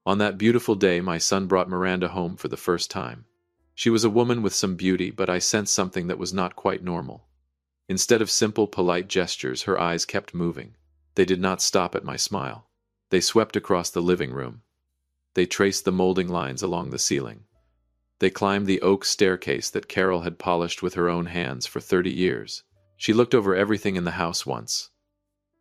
On that beautiful day, my son brought Miranda home for the first time. She was a woman with some beauty, but I sensed something that was not quite normal. Instead of simple, polite gestures, her eyes kept moving. They did not stop at my smile. They swept across the living room. They traced the molding lines along the ceiling. They climbed the oak staircase that Carol had polished with her own hands for 30 years. She looked over everything in the house once.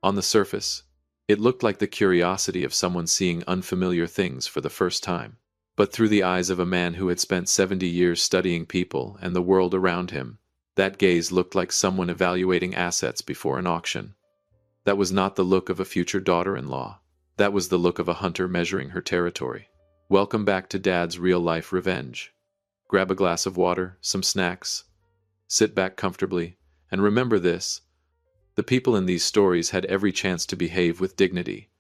On the surface, it looked like the curiosity of someone seeing unfamiliar things for the first time. But through the eyes of a man who had spent 70 years studying people and the world around him, that gaze looked like someone evaluating assets before an auction. That was not the look of a future daughter-in-law. That was the look of a hunter measuring her territory. Welcome back to Dad's real-life revenge. Grab a glass of water, some snacks, sit back comfortably, and remember this: the people in these stories had every chance to behave with dignity.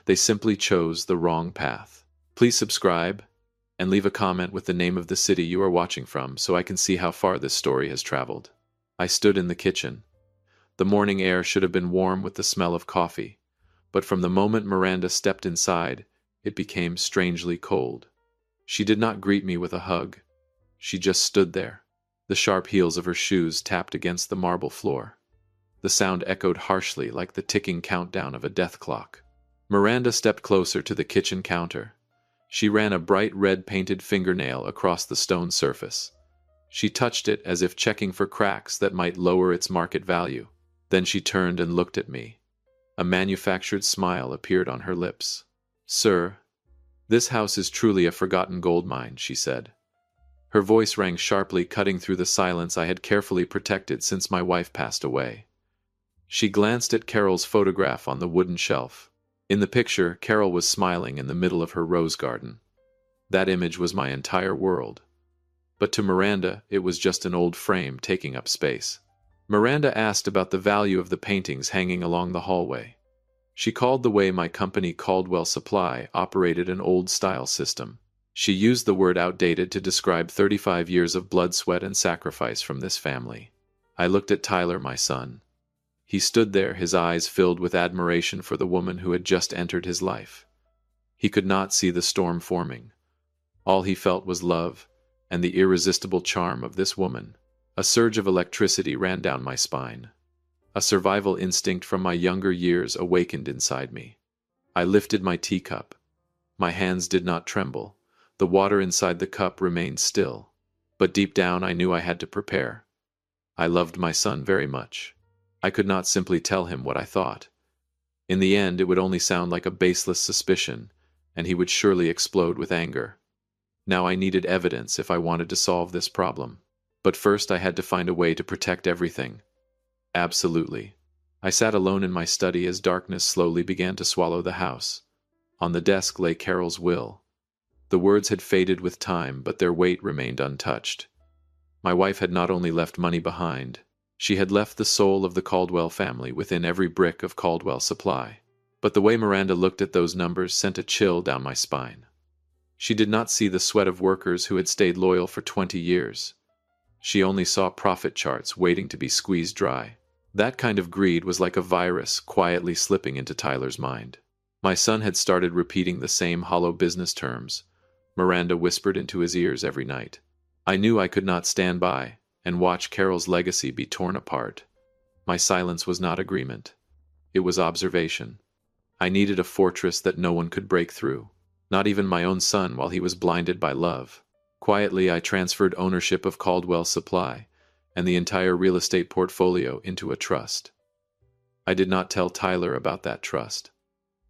They simply chose the wrong path. Please subscribe and leave a comment with the name of the city you are watching from so I can see how far this story has traveled. I stood in the kitchen. The morning air should have been warm with the smell of coffee, but from the moment Miranda stepped inside, it became strangely cold. She did not greet me with a hug. She just stood there. The sharp heels of her shoes tapped against the marble floor. The sound echoed harshly like the ticking countdown of a death clock. Miranda stepped closer to the kitchen counter. She ran a bright red painted fingernail across the stone surface. She touched it as if checking for cracks that might lower its market value. Then she turned and looked at me. A manufactured smile appeared on her lips. "Sir, this house is truly a forgotten gold mine," she said. Her voice rang sharply, cutting through the silence I had carefully protected since my wife passed away. She glanced at Carol's photograph on the wooden shelf. In the picture, Carol was smiling in the middle of her rose garden. That image was my entire world. But to Miranda, it was just an old frame taking up space. Miranda asked about the value of the paintings hanging along the hallway. She called the way my company, Caldwell Supply, operated an old-style system. She used the word outdated to describe 35 years of blood, sweat, and sacrifice from this family. I looked at Tyler, my son. He stood there, his eyes filled with admiration for the woman who had just entered his life. He could not see the storm forming. All he felt was love and the irresistible charm of this woman. A surge of electricity ran down my spine. A survival instinct from my younger years awakened inside me. I lifted my teacup. My hands did not tremble. The water inside the cup remained still. But deep down I knew I had to prepare. I loved my son very much. I could not simply tell him what I thought. In the end, it would only sound like a baseless suspicion, and he would surely explode with anger. Now I needed evidence if I wanted to solve this problem. But first I had to find a way to protect everything. Absolutely. I sat alone in my study as darkness slowly began to swallow the house. On the desk lay Carol's will. The words had faded with time, but their weight remained untouched. My wife had not only left money behind, she had left the soul of the Caldwell family within every brick of Caldwell Supply. But the way Miranda looked at those numbers sent a chill down my spine. She did not see the sweat of workers who had stayed loyal for 20 years. She only saw profit charts waiting to be squeezed dry. That kind of greed was like a virus quietly slipping into Tyler's mind. My son had started repeating the same hollow business terms Miranda whispered into his ears every night. I knew I could not stand by and watch Carol's legacy be torn apart. My silence was not agreement. It was observation. I needed a fortress that no one could break through, not even my own son while he was blinded by love. Quietly, I transferred ownership of Caldwell Supply and the entire real estate portfolio into a trust. I did not tell Tyler about that trust.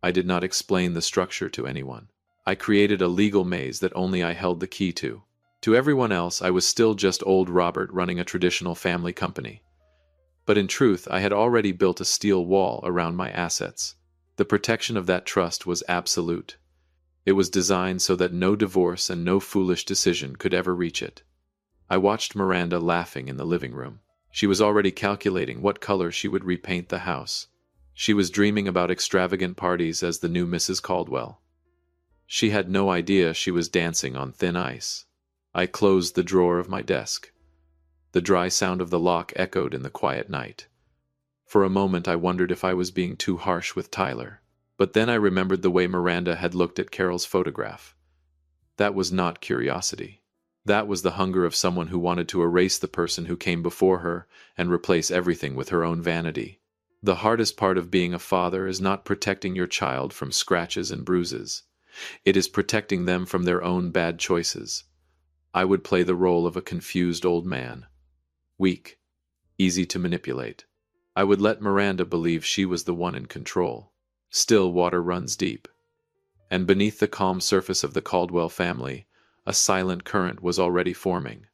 I did not explain the structure to anyone. I created a legal maze that only I held the key to. To everyone else, I was still just old Robert running a traditional family company. But in truth, I had already built a steel wall around my assets. The protection of that trust was absolute. It was designed so that no divorce and no foolish decision could ever reach it. I watched Miranda laughing in the living room. She was already calculating what color she would repaint the house. She was dreaming about extravagant parties as the new Mrs. Caldwell. She had no idea she was dancing on thin ice. I closed the drawer of my desk. The dry sound of the lock echoed in the quiet night. For a moment I wondered if I was being too harsh with Tyler. But then I remembered the way Miranda had looked at Carol's photograph. That was not curiosity. That was the hunger of someone who wanted to erase the person who came before her and replace everything with her own vanity. The hardest part of being a father is not protecting your child from scratches and bruises. It is protecting them from their own bad choices. I would play the role of a confused old man. Weak, easy to manipulate. I would let Miranda believe she was the one in control. Still, water runs deep. And beneath the calm surface of the Caldwell family, a silent current was already forming.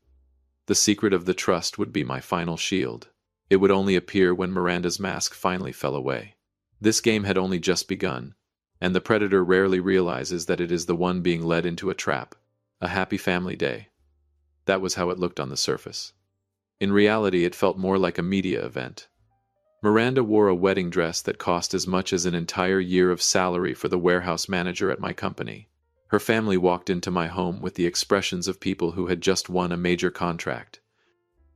The secret of the trust would be my final shield. It would only appear when Miranda's mask finally fell away. This game had only just begun, and the predator rarely realizes that it is the one being led into a trap. A happy family day. That was how it looked on the surface. In reality, it felt more like a media event. Miranda wore a wedding dress that cost as much as an entire year of salary for the warehouse manager at my company. Her family walked into my home with the expressions of people who had just won a major contract.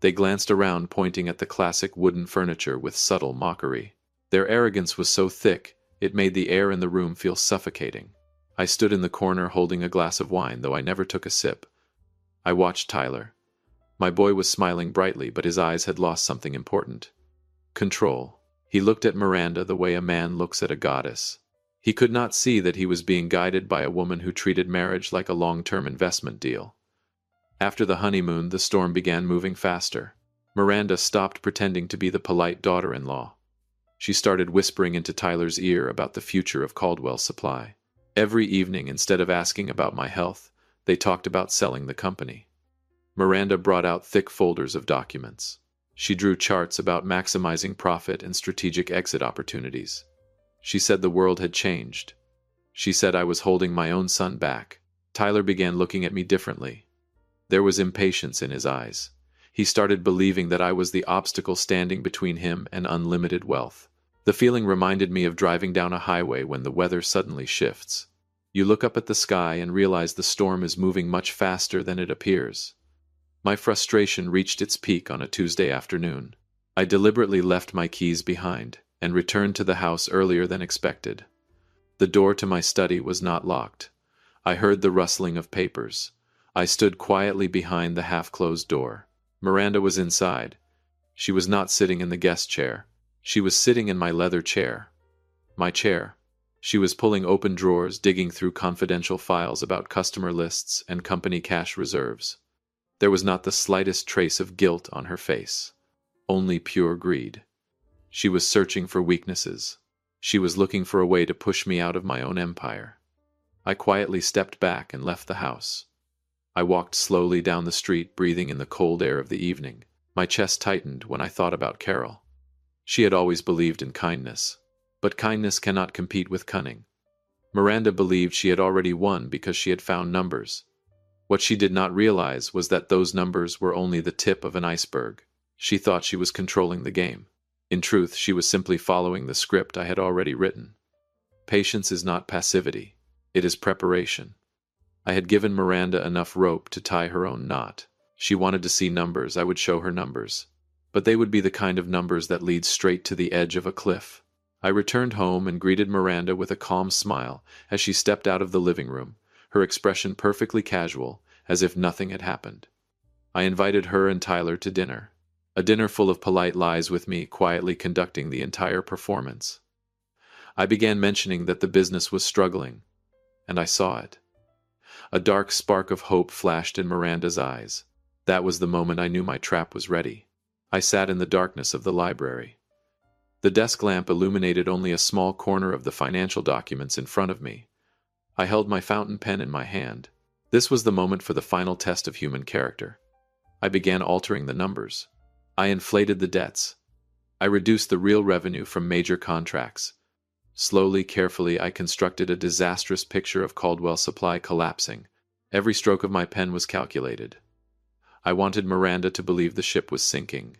They glanced around, pointing at the classic wooden furniture with subtle mockery. Their arrogance was so thick, it made the air in the room feel suffocating. I stood in the corner holding a glass of wine, though I never took a sip. I watched Tyler. My boy was smiling brightly, but his eyes had lost something important. Control. He looked at Miranda the way a man looks at a goddess. He could not see that he was being guided by a woman who treated marriage like a long-term investment deal. After the honeymoon, the storm began moving faster. Miranda stopped pretending to be the polite daughter-in-law. She started whispering into Tyler's ear about the future of Caldwell Supply. Every evening, instead of asking about my health, they talked about selling the company. Miranda brought out thick folders of documents. She drew charts about maximizing profit and strategic exit opportunities. She said the world had changed. She said I was holding my own son back. Tyler began looking at me differently. There was impatience in his eyes. He started believing that I was the obstacle standing between him and unlimited wealth. The feeling reminded me of driving down a highway when the weather suddenly shifts. You look up at the sky and realize the storm is moving much faster than it appears. My frustration reached its peak on a Tuesday afternoon. I deliberately left my keys behind and returned to the house earlier than expected. The door to my study was not locked. I heard the rustling of papers. I stood quietly behind the half-closed door. Miranda was inside. She was not sitting in the guest chair. She was sitting in my leather chair. My chair. She was pulling open drawers, digging through confidential files about customer lists and company cash reserves. There was not the slightest trace of guilt on her face. Only pure greed. She was searching for weaknesses. She was looking for a way to push me out of my own empire. I quietly stepped back and left the house. I walked slowly down the street, breathing in the cold air of the evening. My chest tightened when I thought about Carol. She had always believed in kindness, but kindness cannot compete with cunning. Miranda believed she had already won because she had found numbers. What she did not realize was that those numbers were only the tip of an iceberg. She thought she was controlling the game. In truth, she was simply following the script I had already written. Patience is not passivity. It is preparation. I had given Miranda enough rope to tie her own knot. She wanted to see numbers. I would show her numbers. But they would be the kind of numbers that lead straight to the edge of a cliff. I returned home and greeted Miranda with a calm smile as she stepped out of the living room, her expression perfectly casual, as if nothing had happened. I invited her and Tyler to dinner. A dinner full of polite lies, with me quietly conducting the entire performance. I began mentioning that the business was struggling, and I saw it. A dark spark of hope flashed in Miranda's eyes. That was the moment I knew my trap was ready. I sat in the darkness of the library. The desk lamp illuminated only a small corner of the financial documents in front of me. I held my fountain pen in my hand. This was the moment for the final test of human character. I began altering the numbers. I inflated the debts. I reduced the real revenue from major contracts. Slowly, carefully, I constructed a disastrous picture of Caldwell Supply collapsing. Every stroke of my pen was calculated. I wanted Miranda to believe the ship was sinking.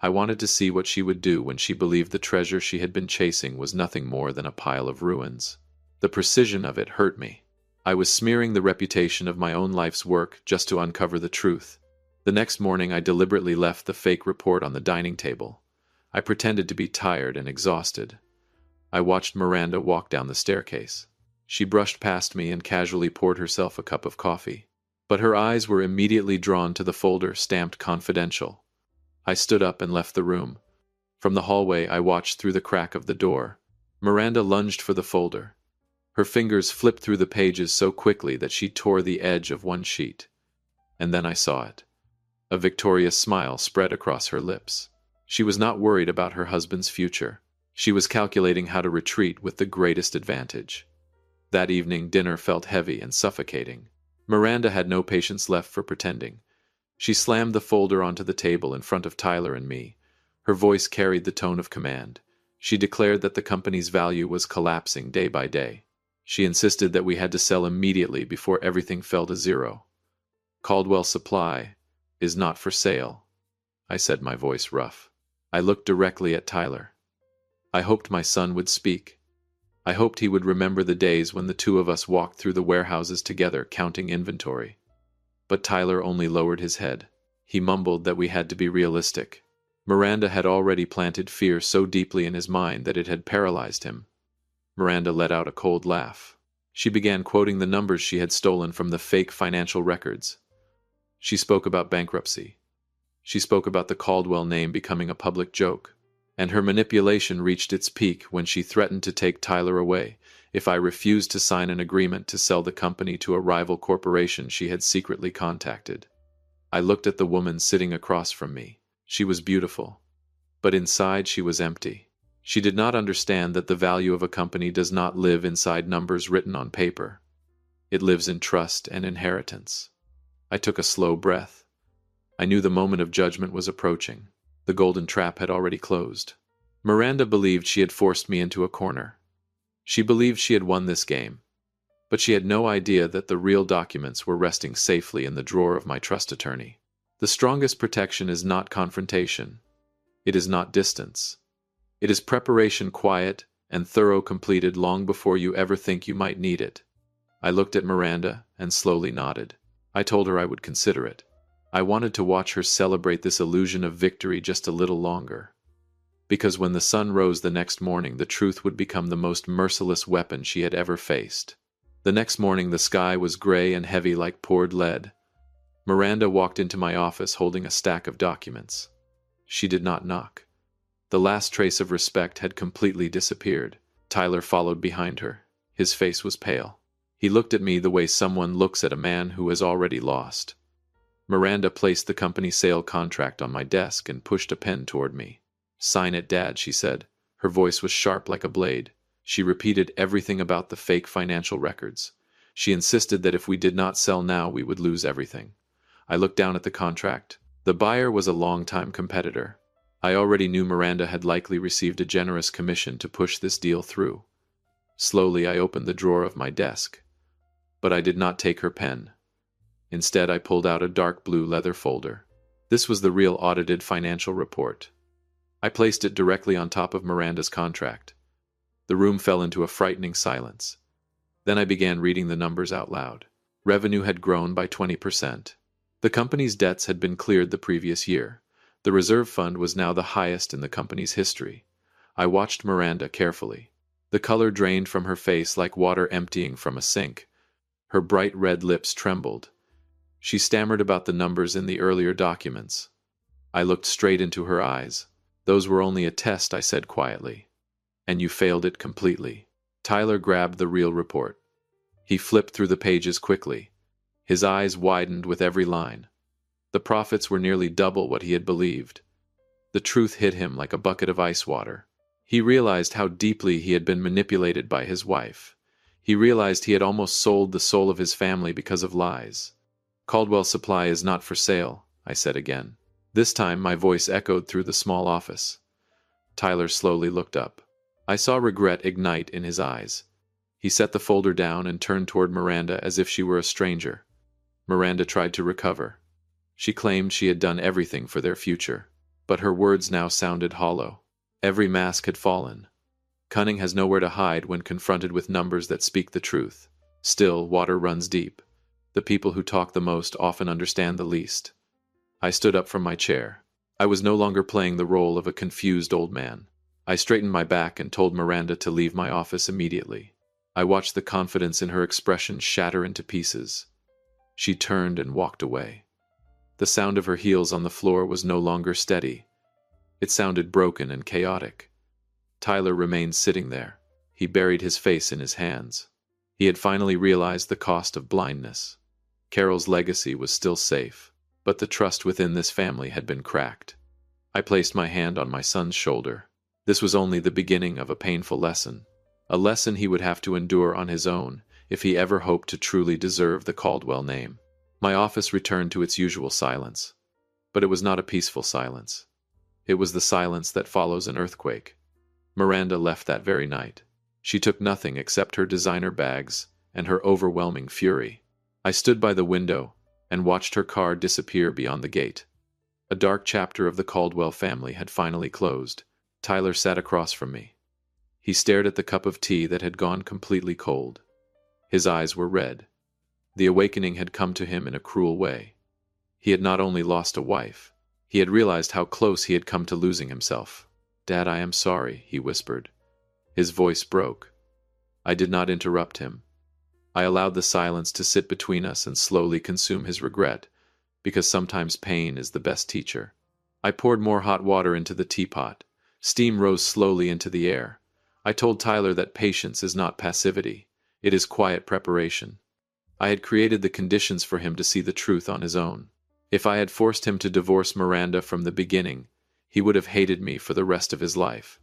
I wanted to see what she would do when she believed the treasure she had been chasing was nothing more than a pile of ruins. The precision of it hurt me. I was smearing the reputation of my own life's work just to uncover the truth. The next morning, I deliberately left the fake report on the dining table. I pretended to be tired and exhausted. I watched Miranda walk down the staircase. She brushed past me and casually poured herself a cup of coffee. But her eyes were immediately drawn to the folder stamped confidential. I stood up and left the room. From the hallway, I watched through the crack of the door. Miranda lunged for the folder. Her fingers flipped through the pages so quickly that she tore the edge of one sheet. And then I saw it. A victorious smile spread across her lips. She was not worried about her husband's future. She was calculating how to retreat with the greatest advantage. That evening, dinner felt heavy and suffocating. Miranda had no patience left for pretending. She slammed the folder onto the table in front of Tyler and me. Her voice carried the tone of command. She declared that the company's value was collapsing day by day. She insisted that we had to sell immediately before everything fell to zero. Caldwell Supply is not for sale, I said, my voice rough. I looked directly at Tyler. I hoped my son would speak. I hoped he would remember the days when the two of us walked through the warehouses together counting inventory. But Tyler only lowered his head. He mumbled that we had to be realistic. Miranda had already planted fear so deeply in his mind that it had paralyzed him. Miranda let out a cold laugh. She began quoting the numbers she had stolen from the fake financial records. She spoke about bankruptcy. She spoke about the Caldwell name becoming a public joke. And her manipulation reached its peak when she threatened to take Tyler away if I refused to sign an agreement to sell the company to a rival corporation she had secretly contacted. I looked at the woman sitting across from me. She was beautiful, but inside she was empty. She did not understand that the value of a company does not live inside numbers written on paper. It lives in trust and inheritance. I took a slow breath. I knew the moment of judgment was approaching. The golden trap had already closed. Miranda believed she had forced me into a corner. She believed she had won this game. But she had no idea that the real documents were resting safely in the drawer of my trust attorney. The strongest protection is not confrontation. It is not distance. It is preparation, quiet and thorough, completed long before you ever think you might need it. I looked at Miranda and slowly nodded. I told her I would consider it. I wanted to watch her celebrate this illusion of victory just a little longer. Because when the sun rose the next morning, the truth would become the most merciless weapon she had ever faced. The next morning, the sky was gray and heavy like poured lead. Miranda walked into my office holding a stack of documents. She did not knock. The last trace of respect had completely disappeared. Tyler followed behind her. His face was pale. He looked at me the way someone looks at a man who has already lost. Miranda placed the company sale contract on my desk and pushed a pen toward me. "Sign it, Dad," she said. Her voice was sharp like a blade. She repeated everything about the fake financial records. She insisted that if we did not sell now, we would lose everything. I looked down at the contract. The buyer was a longtime competitor. I already knew Miranda had likely received a generous commission to push this deal through. Slowly, I opened the drawer of my desk. But I did not take her pen. Instead, I pulled out a dark blue leather folder. This was the real audited financial report. I placed it directly on top of Miranda's contract. The room fell into a frightening silence. Then I began reading the numbers out loud. Revenue had grown by 20%. The company's debts had been cleared the previous year. The reserve fund was now the highest in the company's history. I watched Miranda carefully. The color drained from her face like water emptying from a sink. Her bright red lips trembled. She stammered about the numbers in the earlier documents. I looked straight into her eyes. "Those were only a test," I said quietly. "And you failed it completely." Tyler grabbed the real report. He flipped through the pages quickly. His eyes widened with every line. The profits were nearly double what he had believed. The truth hit him like a bucket of ice water. He realized how deeply he had been manipulated by his wife. He realized he had almost sold the soul of his family because of lies. "Caldwell Supply is not for sale," I said again. This time my voice echoed through the small office. Tyler slowly looked up. I saw regret ignite in his eyes. He set the folder down and turned toward Miranda as if she were a stranger. Miranda tried to recover. She claimed she had done everything for their future, but her words now sounded hollow. Every mask had fallen. Cunning has nowhere to hide when confronted with numbers that speak the truth. Still, water runs deep. The people who talk the most often understand the least. I stood up from my chair. I was no longer playing the role of a confused old man. I straightened my back and told Miranda to leave my office immediately. I watched the confidence in her expression shatter into pieces. She turned and walked away. The sound of her heels on the floor was no longer steady. It sounded broken and chaotic. Tyler remained sitting there. He buried his face in his hands. He had finally realized the cost of blindness. Carol's legacy was still safe, but the trust within this family had been cracked. I placed my hand on my son's shoulder. This was only the beginning of a painful lesson, a lesson he would have to endure on his own if he ever hoped to truly deserve the Caldwell name. My office returned to its usual silence, but it was not a peaceful silence. It was the silence that follows an earthquake. Miranda left that very night. She took nothing except her designer bags and her overwhelming fury. I stood by the window and watched her car disappear beyond the gate. A dark chapter of the Caldwell family had finally closed. Tyler sat across from me. He stared at the cup of tea that had gone completely cold. His eyes were red. The awakening had come to him in a cruel way. He had not only lost a wife, he had realized how close he had come to losing himself. "Dad, I am sorry," he whispered. His voice broke. I did not interrupt him. I allowed the silence to sit between us and slowly consume his regret, because sometimes pain is the best teacher. I poured more hot water into the teapot. Steam rose slowly into the air. I told Tyler that patience is not passivity. It is quiet preparation. I had created the conditions for him to see the truth on his own. If I had forced him to divorce Miranda from the beginning, he would have hated me for the rest of his life.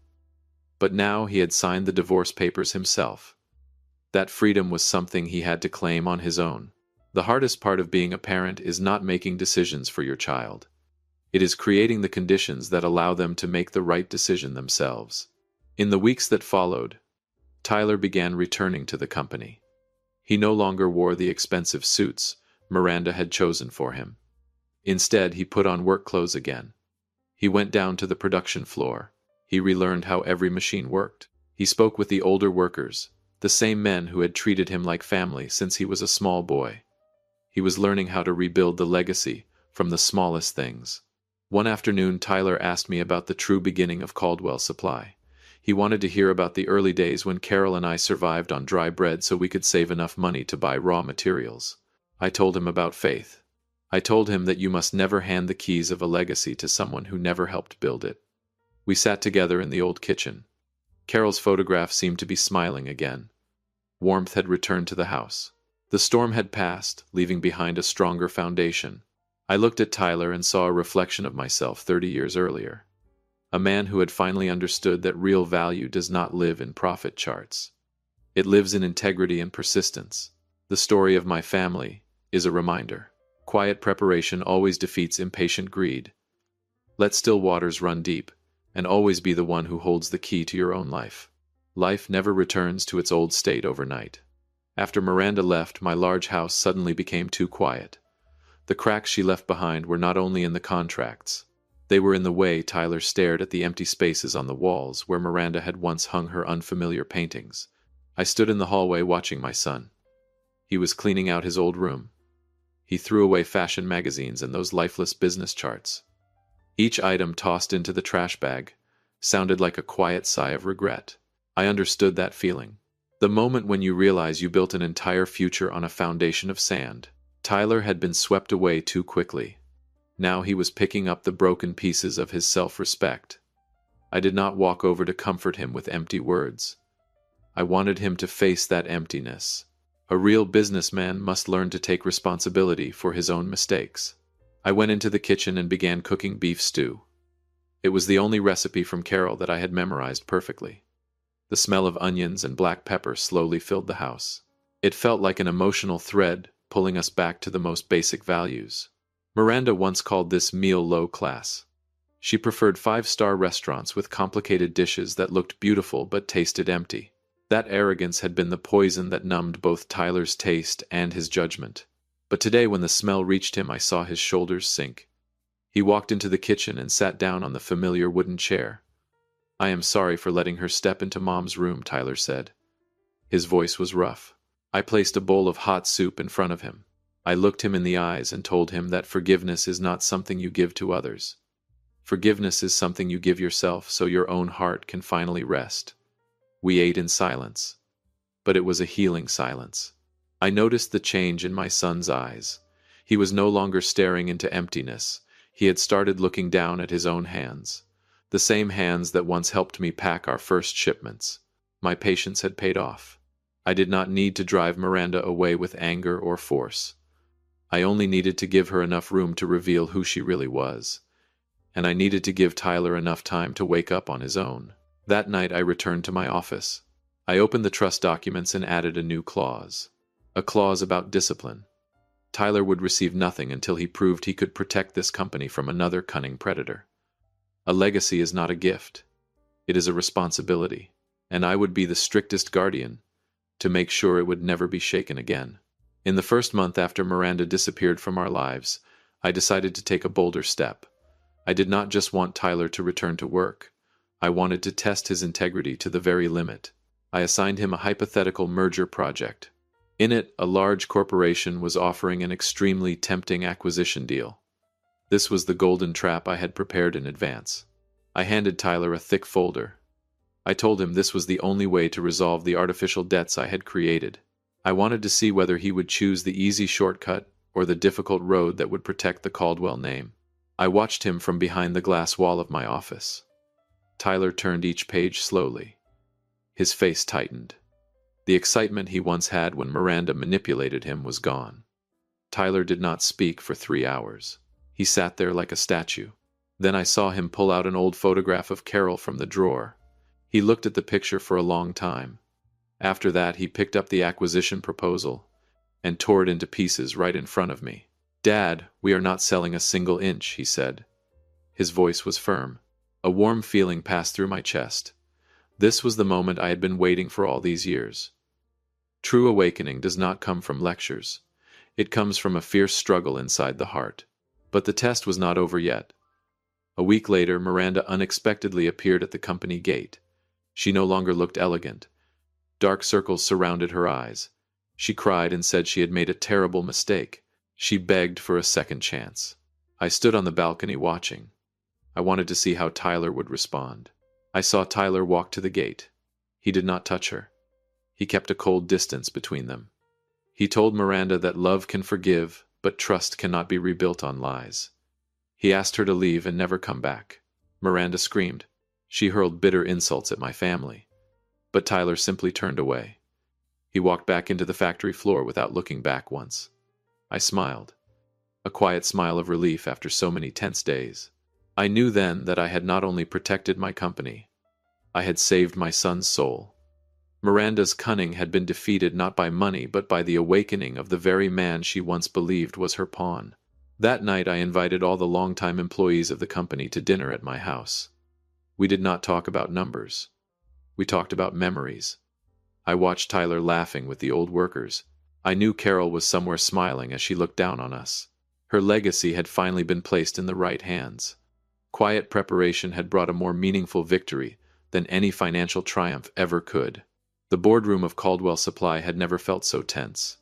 But now he had signed the divorce papers himself. That freedom was something he had to claim on his own. The hardest part of being a parent is not making decisions for your child. It is creating the conditions that allow them to make the right decision themselves. In the weeks that followed, Tyler began returning to the company. He no longer wore the expensive suits Miranda had chosen for him. Instead, he put on work clothes again. He went down to the production floor. He relearned how every machine worked. He spoke with the older workers, the same men who had treated him like family since he was a small boy. He was learning how to rebuild the legacy from the smallest things. One afternoon, Tyler asked me about the true beginning of Caldwell Supply. He wanted to hear about the early days when Carol and I survived on dry bread so we could save enough money to buy raw materials. I told him about faith. I told him that you must never hand the keys of a legacy to someone who never helped build it. We sat together in the old kitchen. Carol's photograph seemed to be smiling again. Warmth had returned to the house. The storm had passed, leaving behind a stronger foundation. I looked at Tyler and saw a reflection of myself 30 years earlier. A man who had finally understood that real value does not live in profit charts. It lives in integrity and persistence. The story of my family is a reminder. Quiet preparation always defeats impatient greed. Let still waters run deep, and always be the one who holds the key to your own life. Life never returns to its old state overnight. After Miranda left, my large house suddenly became too quiet. The cracks she left behind were not only in the contracts. They were in the way Tyler stared at the empty spaces on the walls where Miranda had once hung her unfamiliar paintings. I stood in the hallway watching my son. He was cleaning out his old room. He threw away fashion magazines and those lifeless business charts. Each item tossed into the trash bag sounded like a quiet sigh of regret. I understood that feeling. The moment when you realize you built an entire future on a foundation of sand. Tyler had been swept away too quickly. Now he was picking up the broken pieces of his self-respect. I did not walk over to comfort him with empty words. I wanted him to face that emptiness. A real businessman must learn to take responsibility for his own mistakes. I went into the kitchen and began cooking beef stew. It was the only recipe from Carol that I had memorized perfectly. The smell of onions and black pepper slowly filled the house. It felt like an emotional thread pulling us back to the most basic values. Miranda once called this meal low class. She preferred 5-star restaurants with complicated dishes that looked beautiful but tasted empty. That arrogance had been the poison that numbed both Tyler's taste and his judgment. But today when the smell reached him, I saw his shoulders sink. He walked into the kitchen and sat down on the familiar wooden chair. "I am sorry for letting her step into Mom's room," Tyler said. His voice was rough. I placed a bowl of hot soup in front of him. I looked him in the eyes and told him that forgiveness is not something you give to others. Forgiveness is something you give yourself so your own heart can finally rest. We ate in silence, but it was a healing silence. I noticed the change in my son's eyes. He was no longer staring into emptiness. He had started looking down at his own hands, the same hands that once helped me pack our first shipments. My patience had paid off. I did not need to drive Miranda away with anger or force. I only needed to give her enough room to reveal who she really was. And I needed to give Tyler enough time to wake up on his own. That night I returned to my office. I opened the trust documents and added a new clause. A clause about discipline. Tyler would receive nothing until he proved he could protect this company from another cunning predator. A legacy is not a gift. It is a responsibility, and I would be the strictest guardian to make sure it would never be shaken again. In the first month after Miranda disappeared from our lives, I decided to take a bolder step. I did not just want Tyler to return to work. I wanted to test his integrity to the very limit. I assigned him a hypothetical merger project. In it, a large corporation was offering an extremely tempting acquisition deal. This was the golden trap I had prepared in advance. I handed Tyler a thick folder. I told him this was the only way to resolve the artificial debts I had created. I wanted to see whether he would choose the easy shortcut or the difficult road that would protect the Caldwell name. I watched him from behind the glass wall of my office. Tyler turned each page slowly. His face tightened. The excitement he once had when Miranda manipulated him was gone. Tyler did not speak for 3 hours. He sat there like a statue. Then I saw him pull out an old photograph of Carol from the drawer. He looked at the picture for a long time. After that, he picked up the acquisition proposal and tore it into pieces right in front of me. "Dad, we are not selling a single inch," he said. His voice was firm. A warm feeling passed through my chest. This was the moment I had been waiting for all these years. True awakening does not come from lectures. It comes from a fierce struggle inside the heart. But the test was not over yet. A week later, Miranda unexpectedly appeared at the company gate. She no longer looked elegant. Dark circles surrounded her eyes. She cried and said she had made a terrible mistake. She begged for a second chance. I stood on the balcony watching. I wanted to see how Tyler would respond. I saw Tyler walk to the gate. He did not touch her. He kept a cold distance between them. He told Miranda that love can forgive, but trust cannot be rebuilt on lies. He asked her to leave and never come back. Miranda screamed. She hurled bitter insults at my family. But Tyler simply turned away. He walked back into the factory floor without looking back once. I smiled. A quiet smile of relief after so many tense days. I knew then that I had not only protected my company, I had saved my son's soul. Miranda's cunning had been defeated not by money but by the awakening of the very man she once believed was her pawn. That night I invited all the longtime employees of the company to dinner at my house. We did not talk about numbers. We talked about memories. I watched Tyler laughing with the old workers. I knew Carol was somewhere smiling as she looked down on us. Her legacy had finally been placed in the right hands. Quiet preparation had brought a more meaningful victory than any financial triumph ever could. The boardroom of Caldwell Supply had never felt so tense.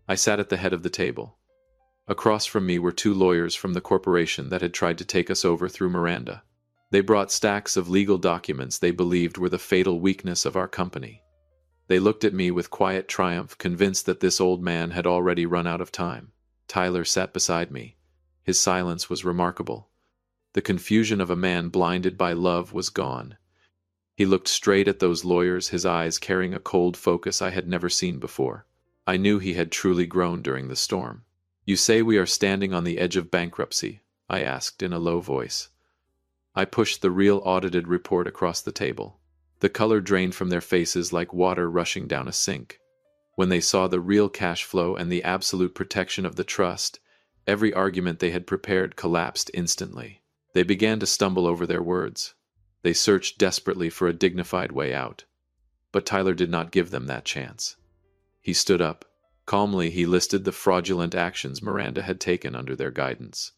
I sat at the head of the table. Across from me were 2 lawyers from the corporation that had tried to take us over through Miranda. They brought stacks of legal documents they believed were the fatal weakness of our company. They looked at me with quiet triumph, convinced that this old man had already run out of time. Tyler sat beside me. His silence was remarkable. The confusion of a man blinded by love was gone. He looked straight at those lawyers, his eyes carrying a cold focus I had never seen before. I knew he had truly grown during the storm. "You say we are standing on the edge of bankruptcy?" I asked in a low voice. I pushed the real audited report across the table. The color drained from their faces like water rushing down a sink. When they saw the real cash flow and the absolute protection of the trust, every argument they had prepared collapsed instantly. They began to stumble over their words. They searched desperately for a dignified way out. But Tyler did not give them that chance. He stood up. Calmly, he listed the fraudulent actions Miranda had taken under their guidance.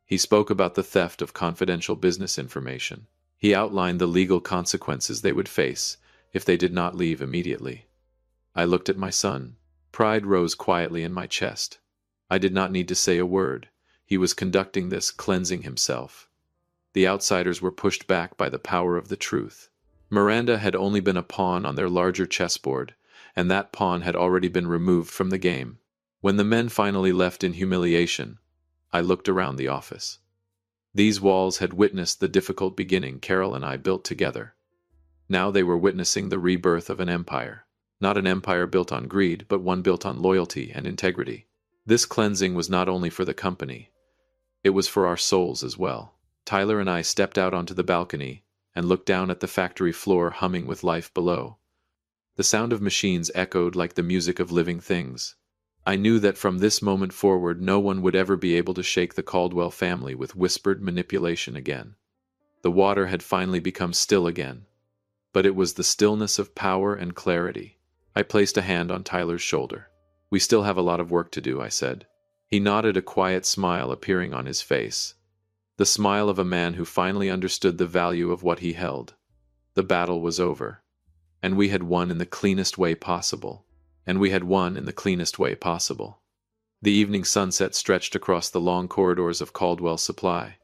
He spoke about the theft of confidential business information. He outlined the legal consequences they would face if they did not leave immediately. I looked at my son. Pride rose quietly in my chest. I did not need to say a word. He was conducting this, cleansing himself. The outsiders were pushed back by the power of the truth. Miranda had only been a pawn on their larger chessboard, and that pawn had already been removed from the game. When the men finally left in humiliation, I looked around the office. These walls had witnessed the difficult beginning Carol and I built together. Now they were witnessing the rebirth of an empire. Not an empire built on greed, but one built on loyalty and integrity. This cleansing was not only for the company, it was for our souls as well. Tyler and I stepped out onto the balcony and looked down at the factory floor humming with life below. The sound of machines echoed like the music of living things. I knew that from this moment forward no one would ever be able to shake the Caldwell family with whispered manipulation again. The water had finally become still again, but it was the stillness of power and clarity. I placed a hand on Tyler's shoulder. "We still have a lot of work to do," I said. He nodded, a quiet smile appearing on his face. The smile of a man who finally understood the value of what he held. The battle was over, and we had won in the cleanest way possible. The evening sunset stretched across the long corridors of Caldwell Supply.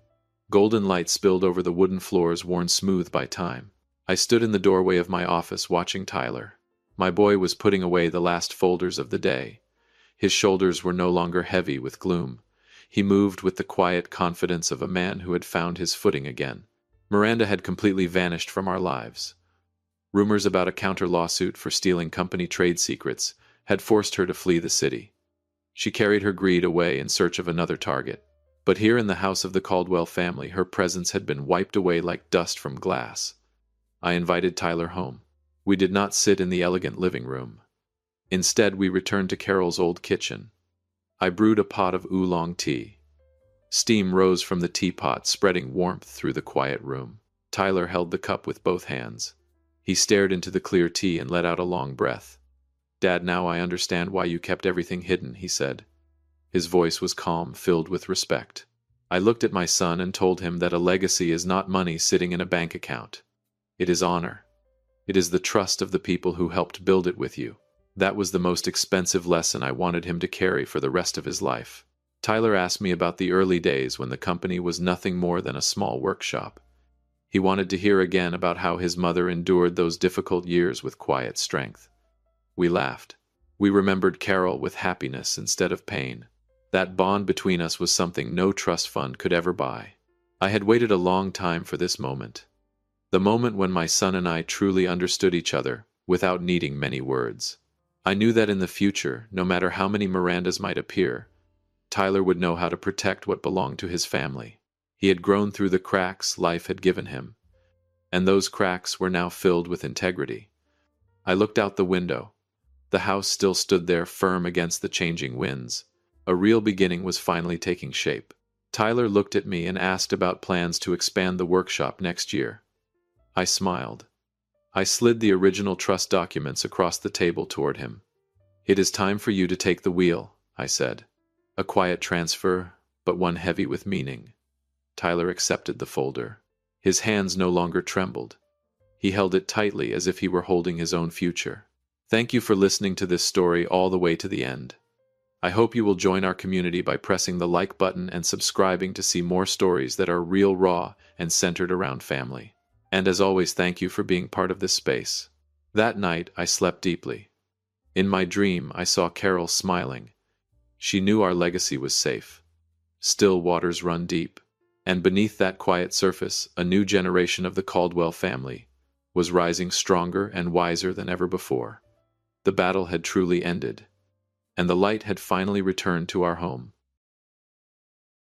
Golden light spilled over the wooden floors worn smooth by time. I stood in the doorway of my office watching Tyler. My boy was putting away the last folders of the day. His shoulders were no longer heavy with gloom. He moved with the quiet confidence of a man who had found his footing again. Miranda had completely vanished from our lives. Rumors about a counter-lawsuit for stealing company trade secrets had forced her to flee the city. She carried her greed away in search of another target. But here in the house of the Caldwell family, her presence had been wiped away like dust from glass. I invited Tyler home. We did not sit in the elegant living room. Instead, we returned to Carol's old kitchen. I brewed a pot of oolong tea. Steam rose from the teapot, spreading warmth through the quiet room. Tyler held the cup with both hands. He stared into the clear tea and let out a long breath. "Dad, now I understand why you kept everything hidden," he said. His voice was calm, filled with respect. I looked at my son and told him that a legacy is not money sitting in a bank account. It is honor. It is the trust of the people who helped build it with you. That was the most expensive lesson I wanted him to carry for the rest of his life. Tyler asked me about the early days when the company was nothing more than a small workshop. He wanted to hear again about how his mother endured those difficult years with quiet strength. We laughed. We remembered Carol with happiness instead of pain. That bond between us was something no trust fund could ever buy. I had waited a long time for this moment. The moment when my son and I truly understood each other without needing many words. I knew that in the future, no matter how many Mirandas might appear, Tyler would know how to protect what belonged to his family. He had grown through the cracks life had given him, and those cracks were now filled with integrity. I looked out the window. The house still stood there, firm against the changing winds. A real beginning was finally taking shape. Tyler looked at me and asked about plans to expand the workshop next year. I smiled. I slid the original trust documents across the table toward him. "It is time for you to take the wheel," I said. A quiet transfer, but one heavy with meaning. Tyler accepted the folder. His hands no longer trembled. He held it tightly as if he were holding his own future. Thank you for listening to this story all the way to the end. I hope you will join our community by pressing the like button and subscribing to see more stories that are real, raw, and centered around family. And as always, thank you for being part of this space. That night, I slept deeply. In my dream, I saw Carol smiling. She knew our legacy was safe. Still waters run deep. And beneath that quiet surface, a new generation of the Caldwell family was rising stronger and wiser than ever before. The battle had truly ended, and the light had finally returned to our home.